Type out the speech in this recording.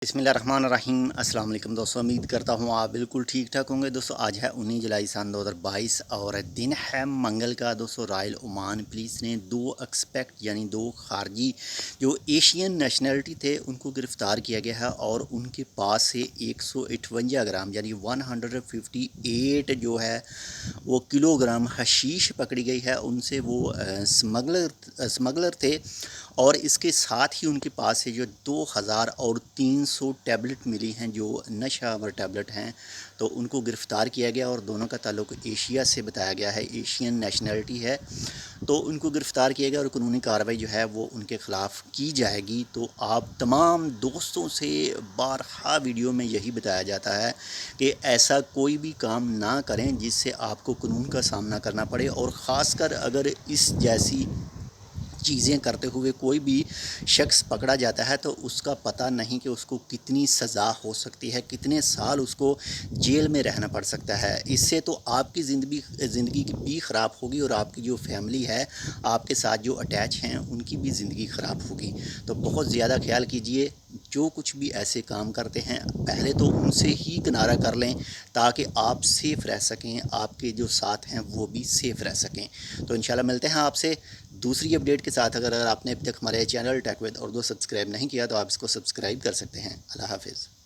बिस्मिल्लाहिर्रहमानिर्रहीम। अस्सलाम वालेकुम दोस्तों, उम्मीद करता हूँ आप बिल्कुल ठीक ठाक होंगे। दोस्तों आज है 19 जुलाई सन 2022 और दिन है मंगल का। दोस्तों रॉयल ओमान पुलिस ने दो एक्सपेक्ट यानी दो खारजी जो एशियन नेशनलिटी थे उनको गिरफ़्तार किया गया है और उनके पास से 158 ग्राम यानी 158 जो है वो किलोग्राम हशीश पकड़ी गई है। उनसे वो स्मगलर थे और इसके साथ ही उनके पास से जो 2300 टैबलेट मिली हैं जो नशावर टैबलेट हैं, तो उनको गिरफ़्तार किया गया और दोनों का ताल्लुक़ एशिया से बताया गया है, एशियन नेशनलिटी है। तो उनको गिरफ़्तार किया गया और कानूनी कार्रवाई जो है वो उनके ख़िलाफ़ की जाएगी। तो आप तमाम दोस्तों से बारहा वीडियो में यही बताया जाता है कि ऐसा कोई भी काम ना करें जिससे आपको कानून का सामना करना पड़े, और ख़ासकर अगर इस जैसी चीज़ें करते हुए कोई भी शख्स पकड़ा जाता है तो उसका पता नहीं कि उसको कितनी सज़ा हो सकती है, कितने साल उसको जेल में रहना पड़ सकता है। इससे तो आपकी ज़िंदगी भी ख़राब होगी और आपकी जो फैमिली है, आपके साथ जो अटैच हैं, उनकी भी ज़िंदगी ख़राब होगी। तो बहुत ज़्यादा ख्याल कीजिए, जो कुछ भी ऐसे काम करते हैं पहले तो उनसे ही किनारा कर लें ताकि आप सेफ़ रह सकें, आपके जो साथ हैं वो भी सेफ़ रह सकें। तो इंशाल्लाह मिलते हैं आपसे दूसरी अपडेट के साथ। अगर आपने अभी तक हमारे channel tech with Urdu subscribe नहीं किया तो आप इसको सब्सक्राइब कर सकते हैं। अल्लाह हाफ़िज़।